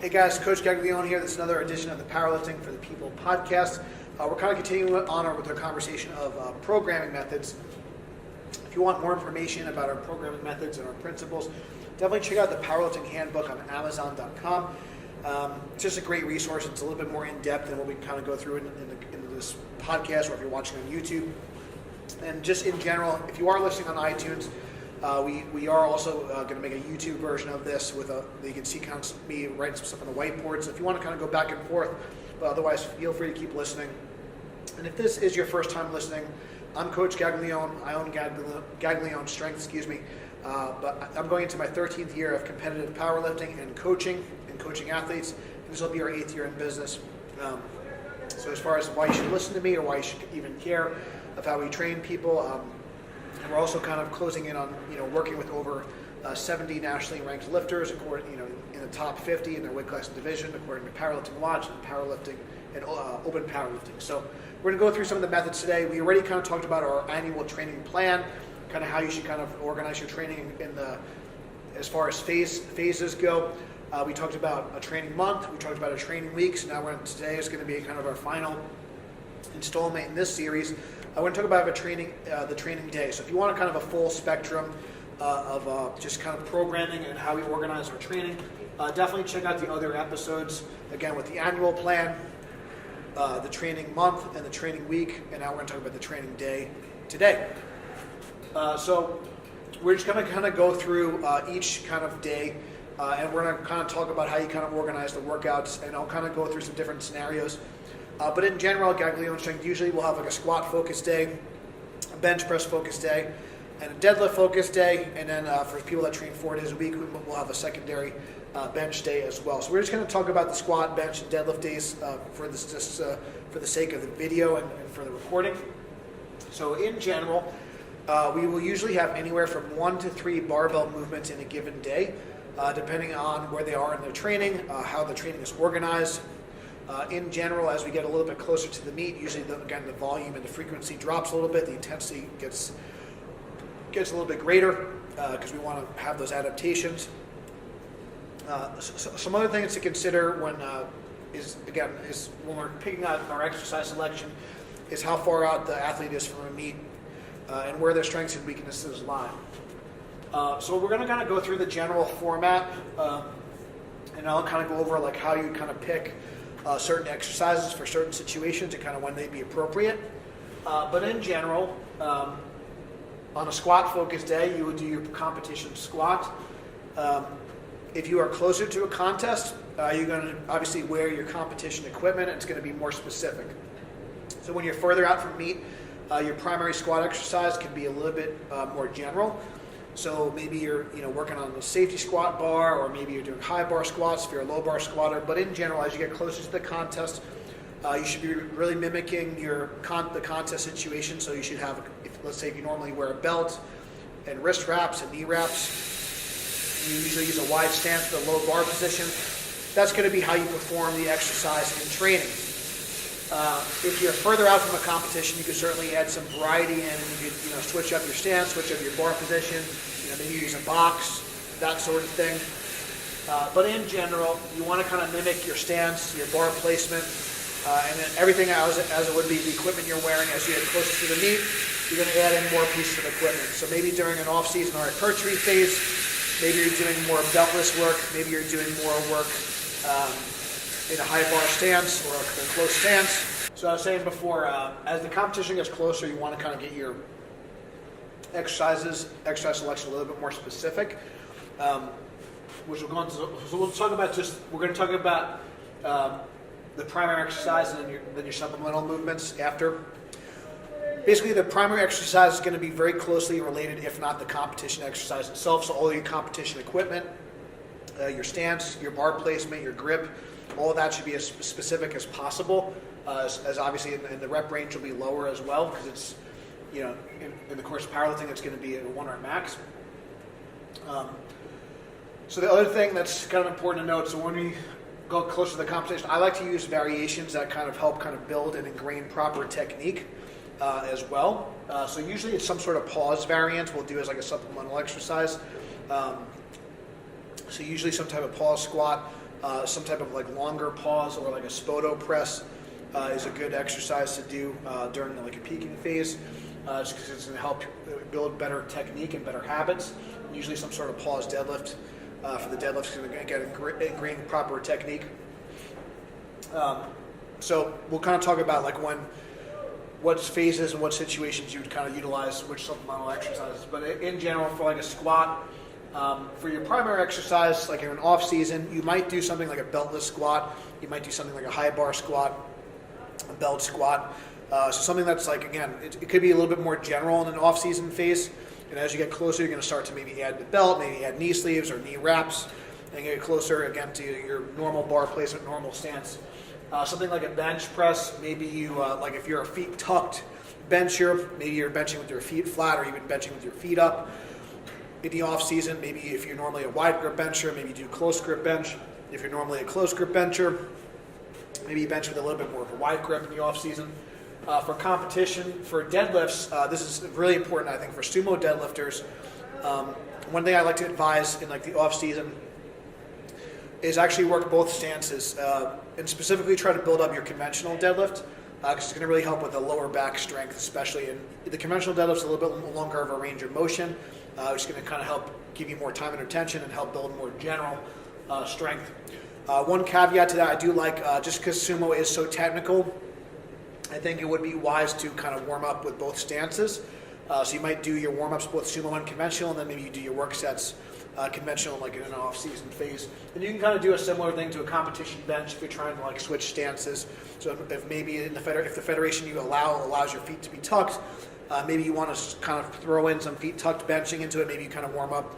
Hey guys, Coach Gaglione here. This is another edition of the Powerlifting for the People podcast. We're kind of continuing on with our conversation of programming methods. If you want more information about our programming methods and our principles, definitely check out the Powerlifting Handbook on Amazon.com. It's just a great resource. It's a little bit more in-depth than what we kind of go through in this podcast, or if you're watching on YouTube. And just in general, if you are listening on iTunes, we are also going to make a YouTube version of this with you can see kind of me writing some stuff on the whiteboard. So if you want to kind of go back and forth, but otherwise feel free to keep listening. And if this is your first time listening, I'm Coach Gaglione. I own Gaglione Strength, but I'm going into my 13th year of competitive powerlifting and coaching athletes. And this will be our 8th year in business. So as far as why you should listen to me or why you should even care of how we train people, and we're also kind of closing in on working with over 70 nationally ranked lifters, according in the top 50 in their weight class and division, according to Powerlifting Watch and Powerlifting and Open Powerlifting. So we're going to go through some of the methods today. We already kind of talked about our annual training plan, kind of how you should kind of organize your training as far as phases go. We talked about a training month. We talked about a training week. So now today is going to be kind of our final installment in this series. I want to talk about the training day. So if you want kind of a full spectrum of just kind of programming and how we organize our training, definitely check out the other episodes, again, with the annual plan, the training month, and the training week. And now we're going to talk about the training day today. So we're just going to kind of go through each kind of day, and we're going to kind of talk about how you kind of organize the workouts, and I'll kind of go through some different scenarios. But in general, Gaglione Strength usually will have like a squat focus day, a bench press focus day, and a deadlift focus day. And then for people that train 4 days a week, we'll have a secondary bench day as well. So we're just going to talk about the squat, bench, and deadlift days for the sake of the video and for the recording. So in general, we will usually have anywhere from 1 to 3 barbell movements in a given day, depending on where they are in their training, how the training is organized. In general, as we get a little bit closer to the meet, usually the volume and the frequency drops a little bit. The intensity gets a little bit greater because we want to have those adaptations. Some other things to consider when we're picking out our exercise selection is how far out the athlete is from a meet and where their strengths and weaknesses lie. So we're going to kind of go through the general format, and I'll kind of go over like how you kind of pick certain exercises for certain situations and kind of when they'd be appropriate. But in general, on a squat focused day, you would do your competition squat. If you are closer to a contest, you're going to obviously wear your competition equipment, and it's going to be more specific. So when you're further out from meet, your primary squat exercise can be a little bit more general. So maybe you're working on the safety squat bar, or maybe you're doing high bar squats if you're a low bar squatter. But in general, as you get closer to the contest, you should be really mimicking the contest situation. So you should have, let's say if you normally wear a belt and wrist wraps and knee wraps, you usually use a wide stance for the low bar position. That's going to be how you perform the exercise in training. If you're further out from a competition, you can certainly add some variety in, and you could switch up your stance, switch up your bar position, maybe use a box, that sort of thing. But in general, you want to kind of mimic your stance, your bar placement, and then everything as it would be the equipment you're wearing. As you get closer to the meet, you're going to add in more pieces of equipment. So maybe during an off-season or hypertrophy phase, maybe you're doing more beltless work, maybe you're doing more work in a high bar stance or a close stance. So I was saying before, as the competition gets closer, you want to kind of get your exercise selection a little bit more specific, which we're going to. So we'll talk about we're going to talk about the primary exercise and then your supplemental movements after. Basically, the primary exercise is going to be very closely related, if not the competition exercise itself. So all your competition equipment, your stance, your bar placement, your grip, all of that should be as specific as possible. As obviously in the rep range will be lower as well, because it's in the course of powerlifting it's going to be a 1 rep max. So the other thing that's kind of important to note, so when we go closer to the competition, I like to use variations that kind of help kind of build and ingrain proper technique as well. So usually it's some sort of pause variant we'll do as like a supplemental exercise. So usually some type of pause squat, some type of like longer pause or like a spoto press is a good exercise to do during like a peaking phase, just because it's going to help build better technique and better habits. Usually some sort of pause deadlift for the deadlift is going to get ingrained proper technique. So we'll kind of talk about like what phases and what situations you would kind of utilize which supplemental exercises. But in general, for like a squat, for your primary exercise, like in an off season, you might do something like a beltless squat. You might do something like a high bar squat, a belt squat. So something that's like, again, it could be a little bit more general in an off season phase. And as you get closer, you're going to start to maybe add the belt, maybe add knee sleeves or knee wraps, and get closer again to your normal bar placement, normal stance. Something like a bench press, maybe you, like if you're a feet tucked bencher, maybe you're benching with your feet flat or even benching with your feet up. In the off season, maybe if you're normally a wide grip bencher, maybe you do close grip bench. If you're normally a close grip bencher, maybe you bench with a little bit more of a wide grip in the off season. For competition, for deadlifts, this is really important, I think, for sumo deadlifters. One thing I like to advise in like the off season is actually work both stances and specifically try to build up your conventional deadlift because it's going to really help with the lower back strength, especially. And the conventional deadlift is a little bit longer of a range of motion, which is going to kind of help give you more time and attention and help build more general strength. One caveat to that, I do like, just because sumo is so technical, I think it would be wise to kind of warm up with both stances. So you might do your warm-ups both sumo and conventional, and then maybe you do your work sets conventional like in an off-season phase. And you can kind of do a similar thing to a competition bench if you're trying to like switch stances. So if maybe if the federation you allows your feet to be tucked, maybe you want to kind of throw in some feet tucked benching into it. Maybe you kind of warm up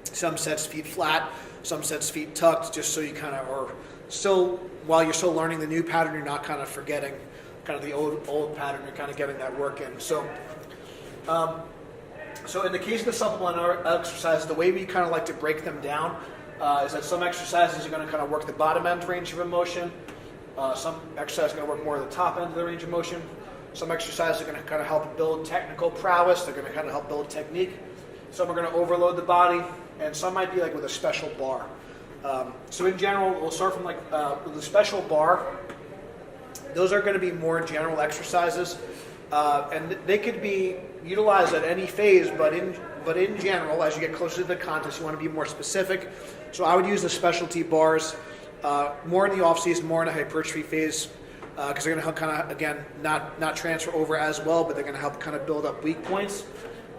some sets feet flat, some sets feet tucked, just so you kind of are still, while you're still learning the new pattern, you're not kind of forgetting kind of the old pattern. You're kind of getting that work in. So in the case of the supplemental exercises, the way we kind of like to break them down is that some exercises are going to kind of work the bottom end range of motion. Some exercises are going to work more at the top end of the range of motion. Some exercises are going to kind of help build technical prowess. They're going to kind of help build technique. Some are going to overload the body, and some might be like with a special bar. So in general, we'll start from like with the special bar. Those are going to be more general exercises. And they could be utilized at any phase, but in general, as you get closer to the contest, you want to be more specific. So I would use the specialty bars more in the off season, more in a hypertrophy phase, because they're going to help kind of, again, not transfer over as well, but they're going to help kind of build up weak points.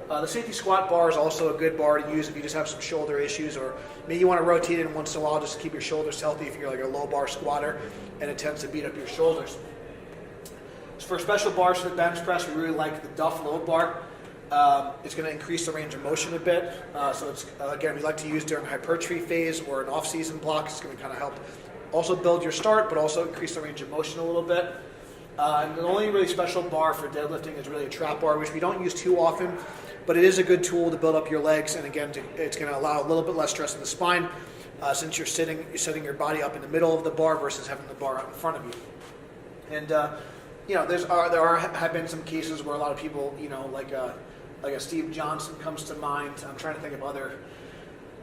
The safety squat bar is also a good bar to use if you just have some shoulder issues, or maybe you want to rotate it once in a while just to keep your shoulders healthy if you're like a low bar squatter and it tends to beat up your shoulders. For special bars for the bench press, we really like the Duff load bar. It's going to increase the range of motion a bit. So it's again, we like to use during hypertrophy phase or an off-season block. It's going to kind of help also build your start, but also increase the range of motion a little bit. And the only really special bar for deadlifting is really a trap bar, which we don't use too often, but it is a good tool to build up your legs. And again, it's going to allow a little bit less stress in the spine since you're setting your body up in the middle of the bar versus having the bar out in front of you. And you know, have been some cases where a lot of people, you know, like a Steve Johnson comes to mind. I'm trying to think of other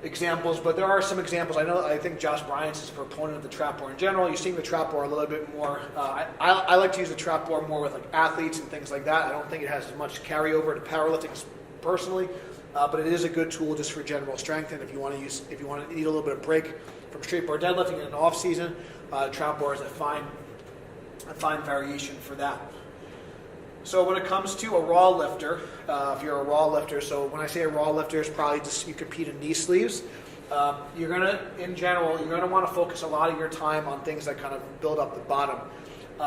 examples, but there are some examples. I think Josh Bryant's is a proponent of the trap bar in general. You're seeing the trap bar a little bit more. I like to use the trap bar more with like athletes and things like that. I don't think it has as much carryover to powerlifting personally, but it is a good tool just for general strength. And if you want to need a little bit of break from straight bar deadlifting in an off season, trap bar is a fine variation for that. So when it comes to a raw lifter, if you're a raw lifter, so when I say a raw lifter, it's probably just you compete in knee sleeves. You're gonna want to focus a lot of your time on things that kind of build up the bottom.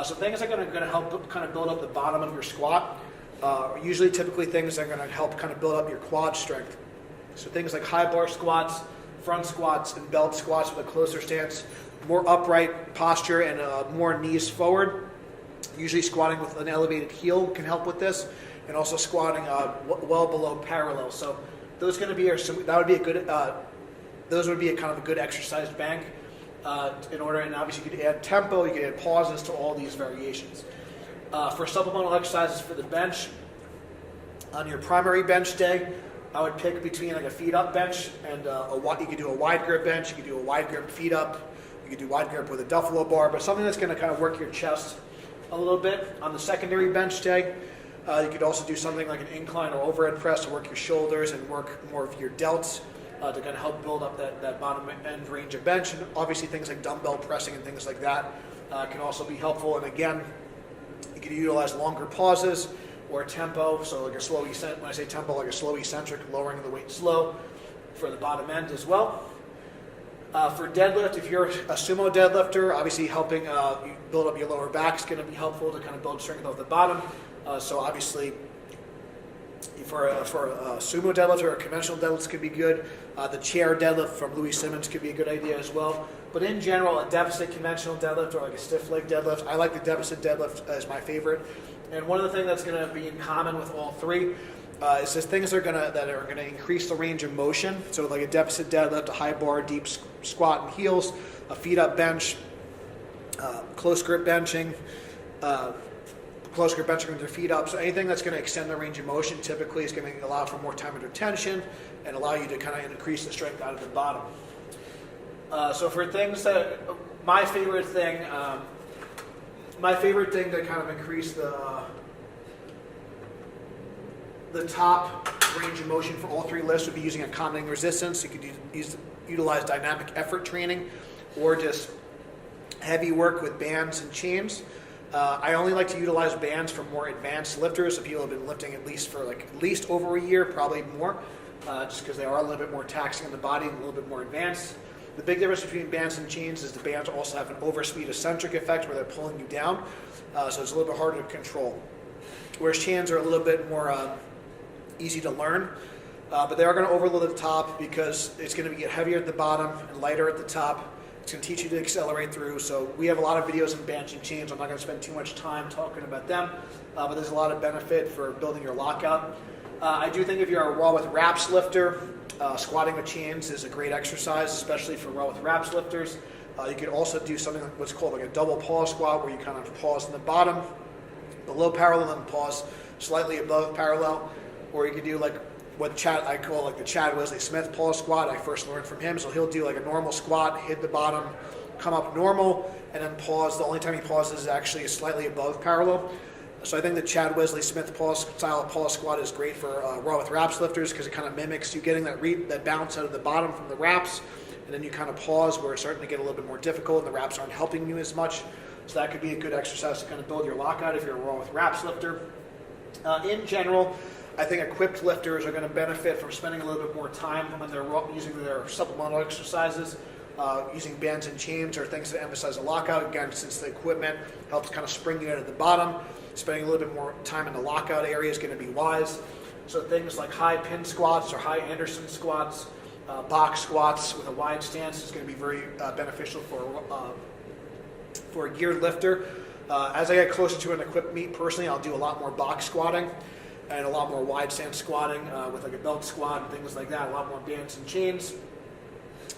So things that are going to help kind of build up the bottom of your squat are usually typically things that are going to help kind of build up your quad strength. So things like high bar squats, front squats, and belt squats with a closer stance, more upright posture and more knees forward. Usually squatting with an elevated heel can help with this, and also squatting well below parallel. So those would be a kind of a good exercise bank in order, and obviously you could add tempo, you could add pauses to all these variations. For supplemental exercises for the bench, on your primary bench day, I would pick between like a feet up bench and you could do a wide grip bench, you could do a wide grip feet up, You could do wide grip with a duffalo bar, but something that's going to kind of work your chest a little bit. On the secondary bench day, you could also do something like an incline or overhead press to work your shoulders and work more of your delts to kind of help build up that bottom end range of bench. And obviously things like dumbbell pressing and things like that can also be helpful. And again, you can utilize longer pauses or tempo. So like a slow, when I say tempo, like a slow eccentric, lowering the weight slow for the bottom end as well. For deadlift, if you're a sumo deadlifter, obviously helping you build up your lower back is going to be helpful to kind of build strength off the bottom. So obviously, for a sumo deadlift or a conventional deadlift could be good. The chair deadlift from Louis Simmons could be a good idea as well. But in general, a deficit conventional deadlift or like a stiff leg deadlift, I like the deficit deadlift as my favorite. And one of the things that's going to be in common with all three is just things that are gonna increase the range of motion. So like a deficit deadlift, a high bar, deep squat and heels, a feet up bench, close grip benching with your feet up. So anything that's going to extend the range of motion typically is going to allow for more time under tension and allow you to kind of increase the strength out of the bottom. So for things that, my favorite thing to kind of increase the top range of motion for all three lifts would be using accommodating resistance. You could utilize dynamic effort training or just heavy work with bands and chains. I only like to utilize bands for more advanced lifters. So people have been lifting at least over a year, probably more, just because they are a little bit more taxing on the body and a little bit more advanced. The big difference between bands and chains is the bands also have an overspeed eccentric effect where they're pulling you down, so it's a little bit harder to control. Whereas chains are a little bit more easy to learn, but they are going to overload the top because it's going to get heavier at the bottom and lighter at the top. It's going to teach you to accelerate through. So we have a lot of videos on bands and chains. I'm not going to spend too much time talking about them, but there's a lot of benefit for building your lockout. I do think if you're a raw with wraps lifter, squatting with chains is a great exercise, especially for raw with wraps lifters. You could also do something like what's called like a double pause squat, where you kind of pause in the bottom, below parallel, and pause slightly above parallel. Or you could do like what I call like the Chad Wesley Smith pause squat. I first learned from him. So he'll do like a normal squat, hit the bottom, come up normal, and then pause. The only time he pauses is actually slightly above parallel. So I think the Chad Wesley Smith style pause squat is great for raw with wraps lifters because it kind of mimics you getting that bounce out of the bottom from the wraps, and then you kind of pause where it's starting to get a little bit more difficult and the wraps aren't helping you as much. So that could be a good exercise to kind of build your lockout if you're a raw with wraps lifter. In general, I think equipped lifters are going to benefit from spending a little bit more time when they're using their supplemental exercises, using bands and chains or things that emphasize a lockout. Again, since the equipment helps kind of spring you out at the bottom, spending a little bit more time in the lockout area is going to be wise. So things like high pin squats or high Anderson squats, box squats with a wide stance is going to be very beneficial for a geared lifter. As I get closer to an equipped meet, personally, I'll do a lot more box squatting and a lot more wide stance squatting with like a belt squat and things like that, a lot more bands and chains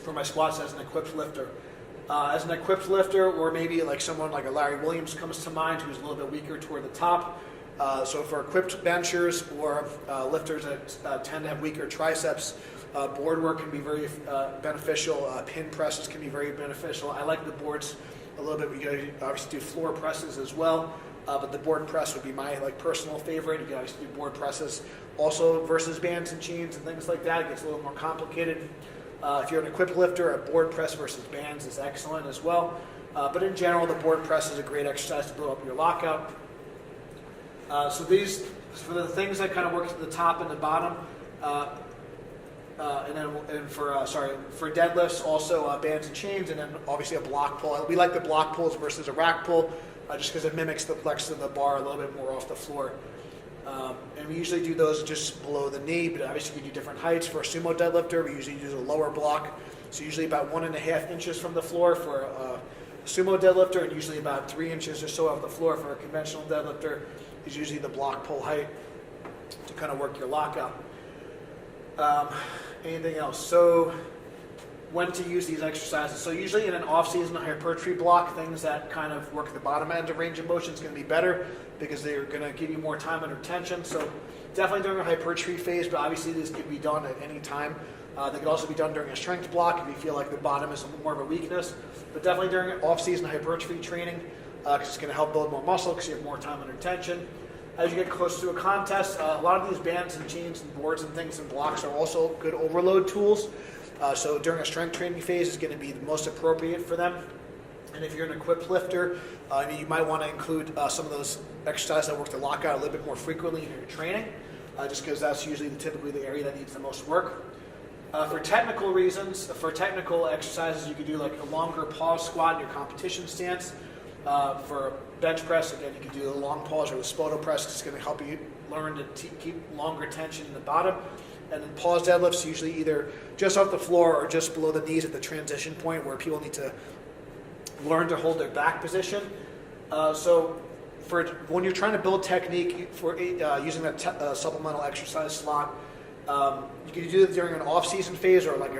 for my squats as an equipped lifter. As an equipped lifter, or maybe like someone like a Larry Williams comes to mind who's a little bit weaker toward the top. So for equipped benchers or lifters that tend to have weaker triceps, board work can be very beneficial. Pin presses can be very beneficial. I like the boards a little bit. You obviously do floor presses as well. But the board press would be my personal favorite. You can obviously do board presses also versus bands and chains and things like that. It gets a little more complicated. If you're an equipped lifter, a board press versus bands is excellent as well. But in general, the board press is a great exercise to build up your lockout. So these, for the things that kind of work at the top and the bottom, for deadlifts, also bands and chains, and then obviously a block pull. We like the block pulls versus a rack pull. Just because it mimics the flex of the bar a little bit more off the floor. And we usually do those just below the knee, but obviously we do different heights. For a sumo deadlifter, we usually use a lower block, so usually about 1.5 inches from the floor for a sumo deadlifter, and usually about 3 inches or so off the floor for a conventional deadlifter is usually the block pull height to kind of work your lockout. Anything else? So when to use these exercises. So usually in an off-season hypertrophy block, things that kind of work at the bottom end of range of motion is going to be better because they're going to give you more time under tension. So definitely during a hypertrophy phase, but obviously this can be done at any time They can also be done during a strength block if you feel like the bottom is more of a weakness, but definitely during off-season hypertrophy training because it's going to help build more muscle because you have more time under tension. As you get close to a contest, a lot of these bands and chains and boards and things and blocks are also good overload tools. So during a strength training phase is going to be the most appropriate for them. And if you're an equipped lifter, you might want to include some of those exercises that work the lockout a little bit more frequently in your training, just because that's usually typically the area that needs the most work. For technical reasons, for technical exercises, you could do like a longer pause squat in your competition stance. For bench press, again, you can do a long pause or the spoto press. It's going to help you learn to keep longer tension in the bottom. And then pause deadlifts, usually either just off the floor or just below the knees at the transition point where people need to learn to hold their back position. So for when you're trying to build technique for using that supplemental exercise slot, you can do it during an off-season phase or like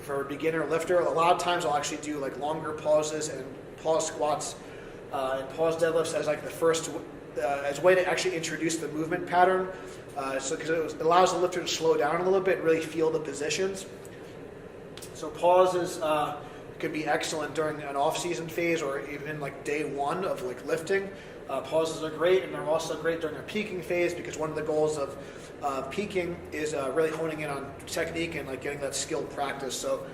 for a beginner lifter. A lot of times I'll actually do like longer pauses and pause squats and pause deadlifts as like the first as a way to actually introduce the movement pattern. So because it allows the lifter to slow down a little bit, really feel the positions. So pauses could be excellent during an off-season phase or even like day one of like lifting. Pauses are great, and they're also great during a peaking phase because one of the goals of peaking is really honing in on technique and like getting that skilled practice. So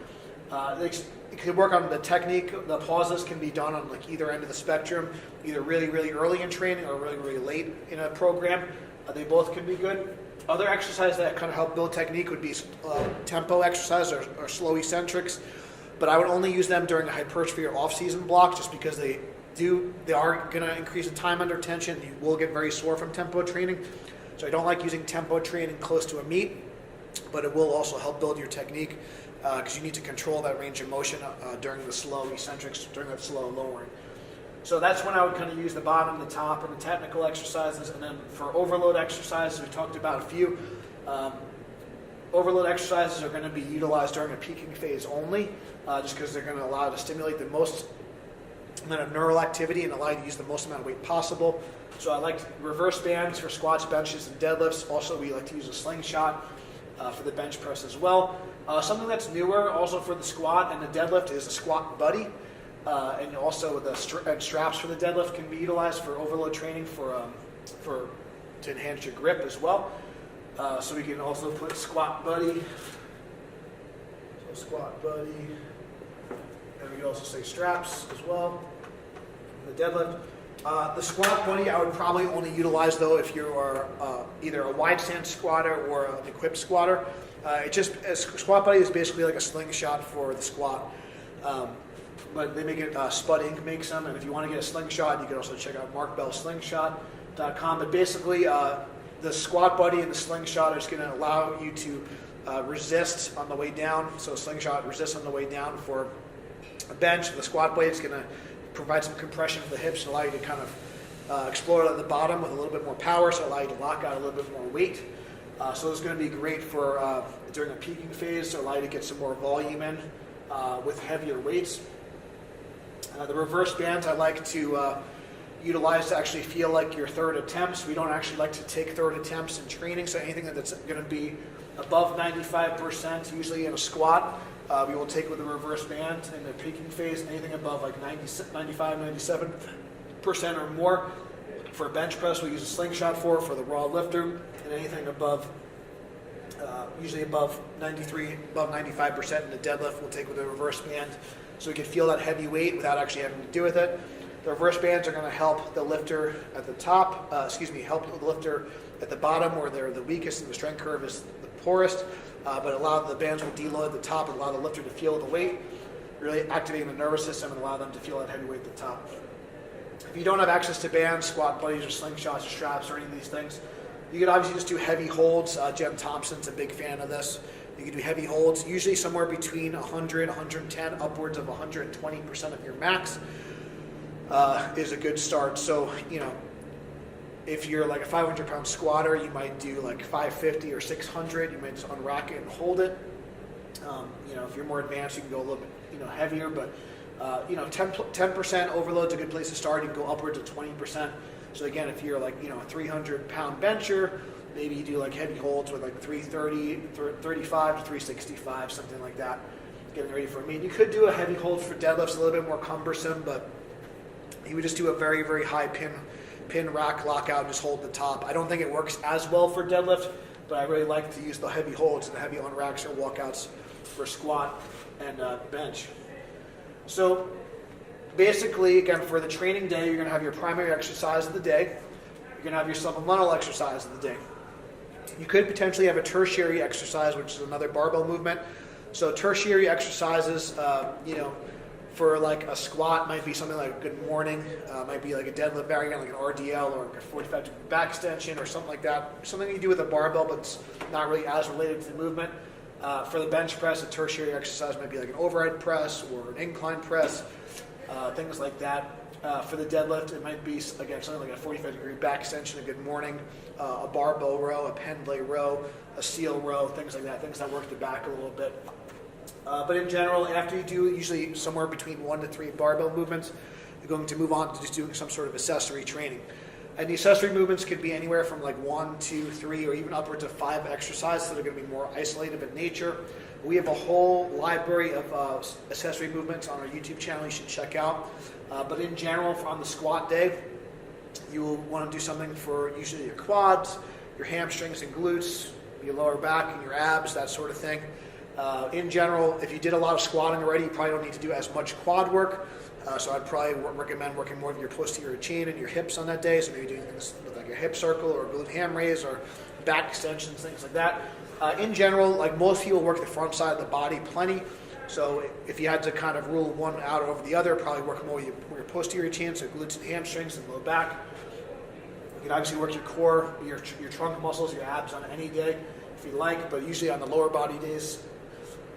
it can work on the technique. The pauses can be done on like either end of the spectrum, either really, really early in training or really, really late in a program. They both can be good. Other exercises that kind of help build technique would be tempo exercises or slow eccentrics, but I would only use them during a hypertrophy or off-season block just because they are going to increase the time under tension. You will get very sore from tempo training, so I don't like using tempo training close to a meet, but it will also help build your technique because you need to control that range of motion during the slow eccentrics, during that slow lowering. So that's when I would kind of use the bottom, the top, and the technical exercises. And then for overload exercises, we talked about a few. Overload exercises are going to be utilized during a peaking phase only, just because they're going to allow to stimulate the most amount of neural activity and allow you to use the most amount of weight possible. So I like reverse bands for squats, benches, and deadlifts. Also, we like to use a slingshot for the bench press as well. Something that's newer also for the squat and the deadlift is a squat buddy. And also the straps for the deadlift can be utilized for overload training to enhance your grip as well. So we can also put squat buddy. So squat buddy. And we can also say straps as well. The deadlift. The squat buddy I would probably only utilize though if you are either a wide stance squatter or an equipped squatter. Squat buddy is basically like a slingshot for the squat. But they make it, Spud Inc. makes them, and if you want to get a slingshot, you can also check out markbellslingshot.com. But basically, the squat buddy and the slingshot are just going to allow you to resist on the way down. So a slingshot resists on the way down for a bench. The squat blade is going to provide some compression for the hips and allow you to kind of explode at the bottom with a little bit more power, so allow you to lock out a little bit more weight. So it's going to be great for during a peaking phase to allow you to get some more volume in with heavier weights. The reverse bands I like to utilize to actually feel like your third attempts. We don't actually like to take third attempts in training, so anything that's going to be above 95%, usually in a squat, we will take with a reverse band in the peaking phase. Anything above like 95, 97% or more for a bench press, we'll use a slingshot for the raw lifter, and anything above, usually above 93, above 95% in the deadlift, we'll take with a reverse band. So we can feel that heavy weight without actually having to do with it. The reverse bands are going to help the lifter at the top, help the lifter at the bottom where they're the weakest and the strength curve is the poorest, but allow the bands will deload at the top and allow the lifter to feel the weight, really activating the nervous system and allow them to feel that heavy weight at the top. If you don't have access to bands, squat buddies or slingshots or straps or any of these things, you can obviously just do heavy holds. Jen Thompson's a big fan of this. You can do heavy holds, usually somewhere between 100, 110, upwards of 120% of your max is a good start. So, if you're like a 500-pound squatter, you might do like 550 or 600. You might just unrack it and hold it. If you're more advanced, you can go a little bit, heavier. But 10% overload's a good place to start. You can go upwards of 20%. So again, if you're like a 300-pound bencher, maybe you do like heavy holds with like 330, 35 to 365, something like that, getting ready for a meet. You could do a heavy hold for deadlifts, a little bit more cumbersome, but you would just do a very, very high pin rack lockout and just hold the top. I don't think it works as well for deadlift, but I really like to use the heavy holds and the heavy on racks or walkouts for squat and bench. So basically, again, for the training day, you're going to have your primary exercise of the day. You're going to have your supplemental exercise of the day. You could potentially have a tertiary exercise, which is another barbell movement. So tertiary exercises, for like a squat might be something like a good morning, might be like a deadlift variant, like an RDL or a 45-degree back extension or something like that. Something you do with a barbell, but it's not really as related to the movement. For the bench press, a tertiary exercise might be like an overhead press or an incline press, things like that. For the deadlift, it might be, again, something like a 45-degree back extension, a good morning, a barbell row, a pendlay row, a seal row, things like that, things that work the back a little bit. But in general, after you do usually somewhere between 1 to 3 barbell movements, you're going to move on to just doing some sort of accessory training. And the accessory movements could be anywhere from like 1, 2, 3, or even upwards of 5 exercises that are going to be more isolated in nature. We have a whole library of accessory movements on our YouTube channel you should check out. But in general, on the squat day, you will want to do something for usually your quads, your hamstrings and glutes, your lower back and your abs, that sort of thing. In general, if you did a lot of squatting already, you probably don't need to do as much quad work. So I'd probably recommend working more of your posterior chain and your hips on that day. So maybe doing things with like a hip circle or glute ham raise or back extensions, things like that. In general, like most people work the front side of the body plenty. So if you had to kind of rule one out over the other, probably work more with your posterior chain, so glutes and hamstrings and low back. You can obviously work your core, your trunk muscles, your abs on any day if you like, but usually on the lower body days.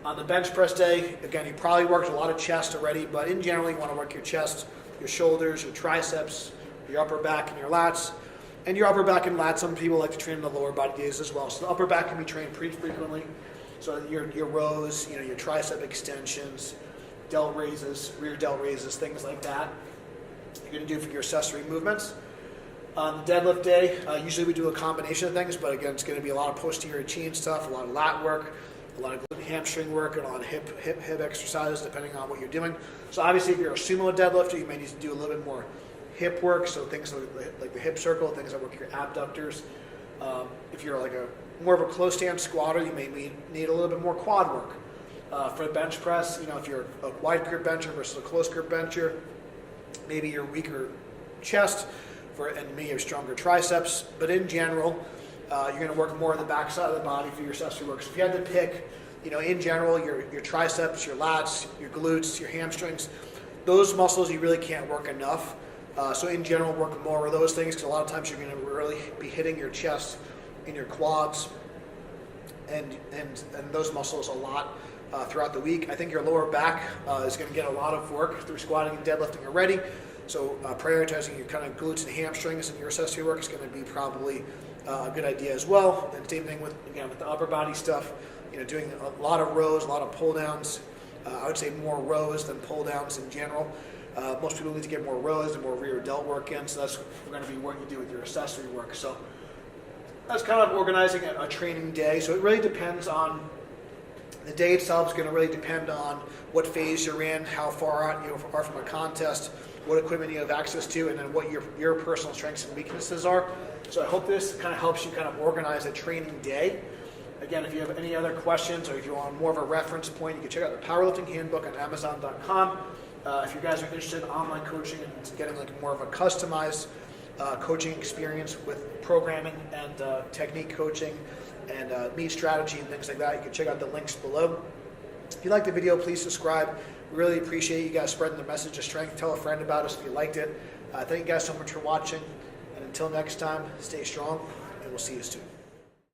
On the bench press day, again, you probably worked a lot of chest already, but in general, you want to work your chest, your shoulders, your triceps, your upper back and your lats. And your upper back and lats, some people like to train in the lower body days as well. So the upper back can be trained pretty frequently. So your rows, your tricep extensions, delt raises, rear delt raises, things like that. You're going to do for your accessory movements. On the deadlift day, usually we do a combination of things, but again, it's going to be a lot of posterior chain stuff, a lot of lat work, a lot of glute and hamstring work, and a lot of hip exercises depending on what you're doing. So obviously, if you're a sumo deadlifter, you may need to do a little bit more hip work, so things like the hip circle, things that work your abductors. If you're like more of a close stance squatter, you may need a little bit more quad work. For the bench press, if you're a wide grip bencher versus a close grip bencher, maybe you're weaker chest and maybe you're stronger triceps. But in general, you're going to work more on the back side of the body for your accessory work. So if you had to pick, in general, your triceps, your lats, your glutes, your hamstrings, those muscles you really can't work enough. So in general, work more of those things because a lot of times you're going to really be hitting your chest and your quads and those muscles a lot throughout the week. I think your lower back is going to get a lot of work through squatting and deadlifting already. So prioritizing your kind of glutes and hamstrings and your accessory work is going to be probably a good idea as well. And same thing with the upper body stuff. Doing a lot of rows, a lot of pull downs. I would say more rows than pull downs in general. Most people need to get more rows and more rear delt work in, so that's going to be what you do with your accessory work. So that's kind of organizing a training day. So it really depends on the day itself. Is going to really depend on what phase you're in, how far out you are from a contest, what equipment you have access to, and then what your personal strengths and weaknesses are. So I hope this kind of helps you kind of organize a training day. Again, if you have any other questions or if you want more of a reference point, you can check out the Powerlifting Handbook on Amazon.com. If you guys are interested in online coaching and getting more of a customized coaching experience with programming and technique coaching and meet strategy and things like that, you can check out the links below. If you liked the video, please subscribe. We really appreciate you guys spreading the message of strength. Tell a friend about us if you liked it. Thank you guys so much for watching. And until next time, stay strong, and we'll see you soon.